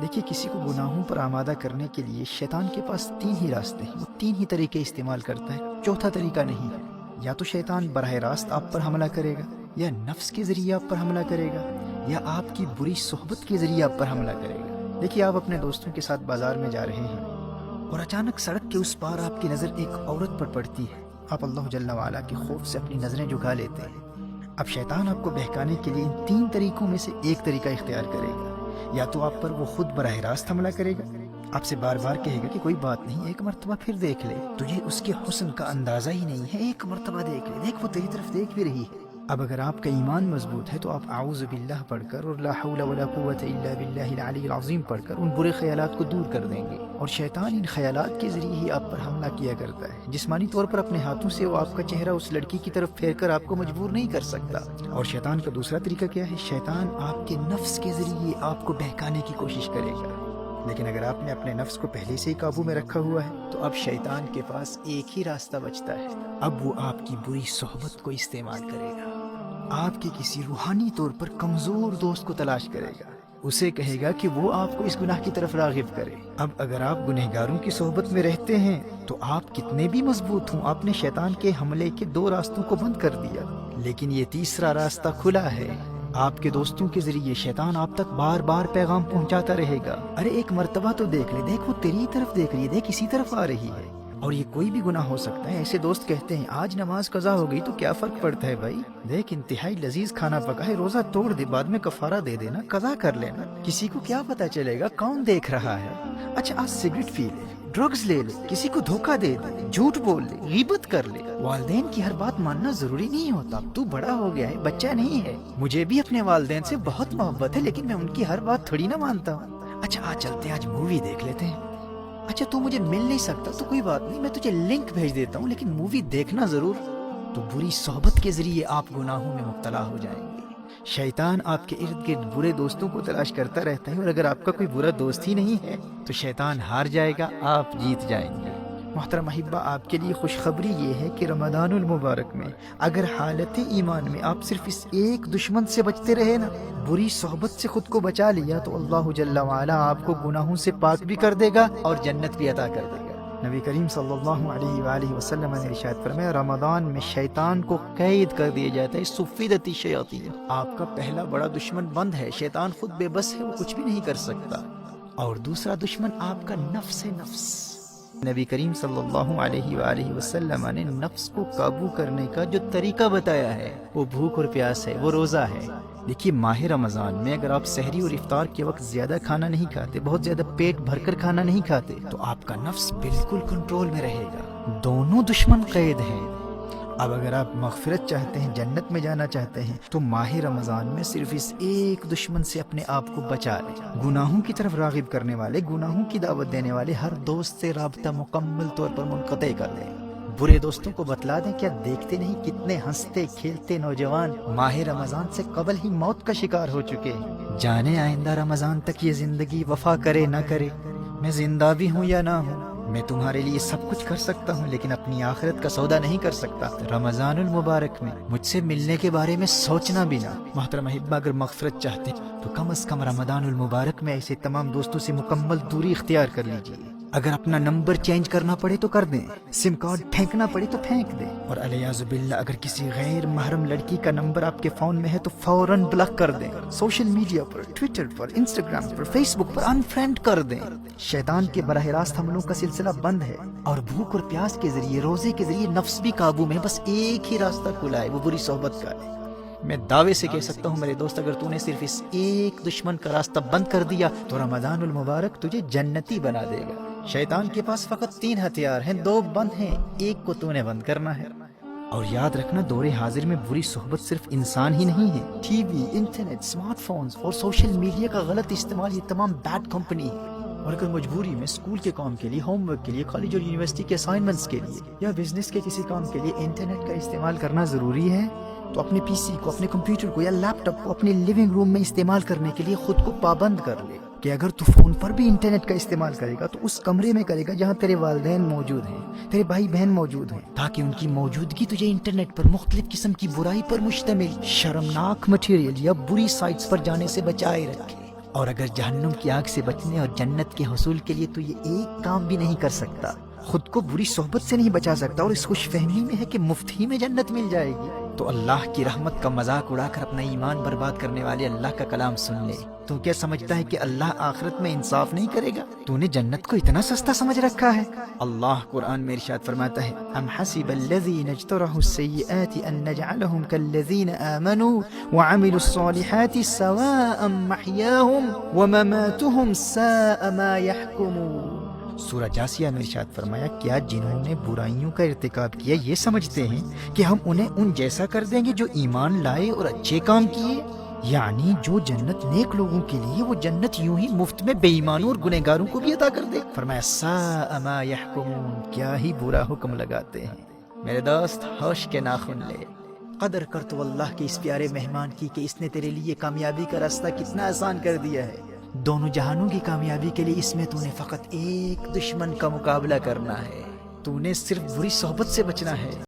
دیکھیے کسی کو گناہوں پر آمادہ کرنے کے لیے شیطان کے پاس 3 ہی راستے ہیں، وہ 3 ہی طریقے استعمال کرتا ہے، چوتھا طریقہ نہیں ہے۔ یا تو شیطان براہ راست آپ پر حملہ کرے گا، یا نفس کے ذریعے آپ پر حملہ کرے گا، یا آپ کی بری صحبت کے ذریعے آپ پر حملہ کرے گا۔ دیکھیے آپ اپنے دوستوں کے ساتھ بازار میں جا رہے ہیں اور اچانک سڑک کے اس پار آپ کی نظر ایک عورت پر پڑتی ہے، آپ اللہ جل وعلا کے خوف سے اپنی نظریں جھکا لیتے ہیں۔ اب شیطان آپ کو بہکانے کے لیے ان 3 طریقوں میں سے ایک طریقہ اختیار کرے گا۔ یا تو آپ پر وہ خود براہ راست حملہ کرے گا، آپ سے بار بار کہے گا کہ کوئی بات نہیں، ایک مرتبہ پھر دیکھ لے، تجھے اس کے حسن کا اندازہ ہی نہیں ہے، ایک مرتبہ دیکھ لے، دیکھ وہ تیری طرف دیکھ بھی رہی ہے۔ اب اگر آپ کا ایمان مضبوط ہے تو آپ اعوذ باللہ پڑھ کر اور لا حول ولا قوت الا باللہ العلی العظیم پڑھ کر ان برے خیالات کو دور کر دیں گے۔ اور شیطان ان خیالات کے ذریعے ہی آپ پر حملہ کیا کرتا ہے، جسمانی طور پر اپنے ہاتھوں سے وہ آپ کا چہرہ اس لڑکی کی طرف پھیر کر آپ کو مجبور نہیں کر سکتا۔ اور شیطان کا دوسرا طریقہ کیا ہے؟ شیطان آپ کے نفس کے ذریعے آپ کو بہکانے کی کوشش کرے گا، لیکن اگر آپ نے اپنے نفس کو پہلے سے ہی قابو میں رکھا ہوا ہے تو اب شیطان کے پاس ایک ہی راستہ بچتا ہے، اب وہ آپ کی بری صحبت کو استعمال کرے گا۔ آپ کے کسی روحانی طور پر کمزور دوست کو تلاش کرے گا، اسے کہے گا کہ وہ آپ کو اس گناہ کی طرف راغب کرے۔ اب اگر آپ گنہگاروں کی صحبت میں رہتے ہیں تو آپ کتنے بھی مضبوط ہوں، آپ نے شیطان کے حملے کے 2 راستوں کو بند کر دیا، لیکن یہ تیسرا راستہ کھلا ہے۔ آپ کے دوستوں کے ذریعے شیطان آپ تک بار بار پیغام پہنچاتا رہے گا، ارے ایک مرتبہ تو دیکھ لے، دیکھ وہ تیری طرف دیکھ رہی ہے، دیکھ اسی طرف آ رہی ہے۔ اور یہ کوئی بھی گناہ ہو سکتا ہے۔ ایسے دوست کہتے ہیں آج نماز قضا ہو گئی تو کیا فرق پڑتا ہے بھائی، دیکھ انتہائی لذیذ کھانا پکا ہے، روزہ توڑ دے، بعد میں کفارہ دے دینا، قضا کر لینا، کسی کو کیا پتا چلے گا کون دیکھ رہا ہے۔ اچھا آج سگریٹ پی لے، ڈرگز لے لے، کسی کو دھوکہ دے دے، جھوٹ بول لے، غیبت کر لے۔ والدین کی ہر بات ماننا ضروری نہیں ہوتا، اب تو بڑا ہو گیا ہے، بچہ نہیں ہے۔ مجھے بھی اپنے والدین سے بہت محبت ہے، لیکن میں ان کی ہر بات تھوڑی نہ مانتا ہوں۔ اچھا آج چلتے ہیں، آج مووی دیکھ لیتے ہیں۔ اچھا تو مجھے مل نہیں سکتا تو کوئی بات نہیں، میں تجھے لنک بھیج دیتا ہوں، لیکن مووی دیکھنا ضرور۔ تو بری صحبت کے ذریعے آپ گناہوں میں مبتلا ہو جائیں گے۔ شیطان آپ کے ارد گرد برے دوستوں کو تلاش کرتا رہتا ہے، اور اگر آپ کا کوئی برا دوست ہی نہیں ہے تو شیطان ہار جائے گا، آپ جیت جائیں گے۔ محترم احبہ، آپ کے لیے خوشخبری یہ ہے کہ رمضان المبارک میں اگر حالت ایمان میں آپ صرف اس ایک دشمن سے بچتے رہے نا، بری صحبت سے خود کو بچا لیا، تو اللہ جل وعلا آپ کو گناہوں سے پاک بھی کر دے گا اور جنت بھی عطا کر دے گا۔ نبی کریم صلی اللہ علیہ وآلہ وسلم نے ارشاد فرمایا، رمضان میں شیطان کو قید کر دیا جاتا ہے، صفدت الشیاطین، آپ کا پہلا بڑا دشمن بند ہے، شیطان خود بے بس ہے، وہ کچھ بھی نہیں کر سکتا، اور دوسرا دشمن آپ کا نفس ہے، نفس۔ نبی کریم صلی اللہ علیہ وآلہ وسلم نے نفس کو قابو کرنے کا جو طریقہ بتایا ہے وہ بھوک اور پیاس ہے، وہ روزہ ہے۔ دیکھیے ماہ رمضان میں اگر آپ سحری اور افطار کے وقت زیادہ کھانا نہیں کھاتے، بہت زیادہ پیٹ بھر کر کھانا نہیں کھاتے، تو آپ کا نفس بالکل کنٹرول میں رہے گا، دونوں دشمن قید ہیں۔ اب اگر آپ مغفرت چاہتے ہیں، جنت میں جانا چاہتے ہیں، تو ماہ رمضان میں صرف اس ایک دشمن سے اپنے آپ کو بچا لیں۔ گناہوں کی طرف راغب کرنے والے، گناہوں کی دعوت دینے والے ہر دوست سے رابطہ مکمل طور پر منقطع کر دیں۔ برے دوستوں کو بتلا دیں، کیا دیکھتے نہیں کتنے ہنستے کھیلتے نوجوان ماہ رمضان سے قبل ہی موت کا شکار ہو چکے ہیں۔ جانے آئندہ رمضان تک یہ زندگی وفا کرے نہ کرے، میں زندہ بھی ہوں یا نہ ہوں، میں تمہارے لیے سب کچھ کر سکتا ہوں، لیکن اپنی آخرت کا سودا نہیں کر سکتا۔ رمضان المبارک میں مجھ سے ملنے کے بارے میں سوچنا بھی نہ۔ محترم احبہ، اگر مغفرت چاہتے ہیں تو کم از کم رمضان المبارک میں ایسے تمام دوستوں سے مکمل دوری اختیار کر لیجیے۔ اگر اپنا نمبر چینج کرنا پڑے تو کر دیں، سم کارڈ پھینکنا پڑے تو پھینک دیں، اور الیاذ باللہ اگر کسی غیر محرم لڑکی کا نمبر آپ کے فون میں ہے تو فوراً بلاک کر دیں۔ سوشل میڈیا پر، ٹویٹر پر، انسٹاگرام پر، فیس بک پر انفرینڈ کر دیں۔ شیطان کے براہ راست حملوں کا سلسلہ بند ہے، اور بھوک اور پیاس کے ذریعے، روزے کے ذریعے نفس بھی قابو میں، بس ایک ہی راستہ کھلا ہے، وہ بری صحبت کا ہے۔ میں دعوے سے کہہ سکتا ہوں میرے دوست، اگر تو نے صرف اس ایک دشمن کا راستہ بند کر دیا تو رمضان المبارک تجھے جنتی بنا دے گا۔ شیطان کے پاس فقط 3 ہتھیار ہیں، 2 بند ہیں، ایک کو تو نے بند کرنا ہے۔ اور یاد رکھنا، دور حاضر میں بری صحبت صرف انسان ہی نہیں ہے، T V, internet, smart phones اور سوشل میڈیا کا غلط استعمال، یہ تمام بیڈ کمپنی ہے۔ اور اگر مجبوری میں اسکول کے کام کے لیے، ہوم ورک کے لیے، کالج اور یونیورسٹی کے اسائنمنٹس کے لیے، یا بزنس کے کسی کام کے لیے انٹرنیٹ کا استعمال کرنا ضروری ہے، تو اپنے پی سی کو، اپنے کمپیوٹر کو یا لیپ ٹاپ کو اپنے لیونگ روم میں استعمال کرنے کے لیے خود کو پابند کر لے کہ اگر تو فون پر بھی انٹرنیٹ کا استعمال کرے گا تو اس کمرے میں کرے گا جہاں تیرے والدین موجود ہیں، تیرے بھائی بہن موجود ہیں، تاکہ ان کی موجودگی تجھے انٹرنیٹ پر مختلف قسم کی برائی پر مشتمل شرمناک مٹیریل یا بری سائٹس پر جانے سے بچائے رکھے۔ اور اگر جہنم کی آگ سے بچنے اور جنت کے حصول کے لیے تو یہ ایک کام بھی نہیں کر سکتا، خود کو بری صحبت سے نہیں بچا سکتا، اور اس خوش فہمی میں ہے کہ مفت ہی میں جنت مل جائے گی، تو اللہ کی رحمت کا مذاق اڑا کر اپنا ایمان برباد کرنے والے اللہ کا کلام سن لے۔ تو کیا سمجھتا ہے کہ اللہ آخرت میں انصاف نہیں کرے گا؟ تو نے جنت کو اتنا سستا سمجھ رکھا ہے؟ اللہ قرآن میں ارشاد فرماتا ہے، ام حسب الذین اجترحوا السیئات ان نجعلهم كالذین آمنوا وعملوا الصالحات سواء محیاهم ومماتهم ساء ما يحکمون۔ سورہ جاسیہ میں ارشاد فرمایا، کیا جنہوں نے برائیوں کا ارتکاب کیا یہ سمجھتے ہیں کہ ہم انہیں ان جیسا کر دیں گے جو ایمان لائے اور اچھے کام کیے؟ یعنی جو جنت نیک لوگوں کے لیے، وہ جنت یوں ہی مفت میں بے ایمانوں اور گنہگاروں کو بھی عطا کر دے۔ فرمایا ساء ما یحکمون، کیا ہی برا حکم لگاتے ہیں۔ میرے دوست ہوش کے ناخن لے، قدر کر تو اللہ کے اس پیارے مہمان کی کہ اس نے تیرے لیے کامیابی کا راستہ کتنا آسان کر دیا ہے۔ دونوں جہانوں کی کامیابی کے لیے اس میں تو نے فقط ایک دشمن کا مقابلہ کرنا ہے، تو نے صرف بری صحبت سے بچنا ہے۔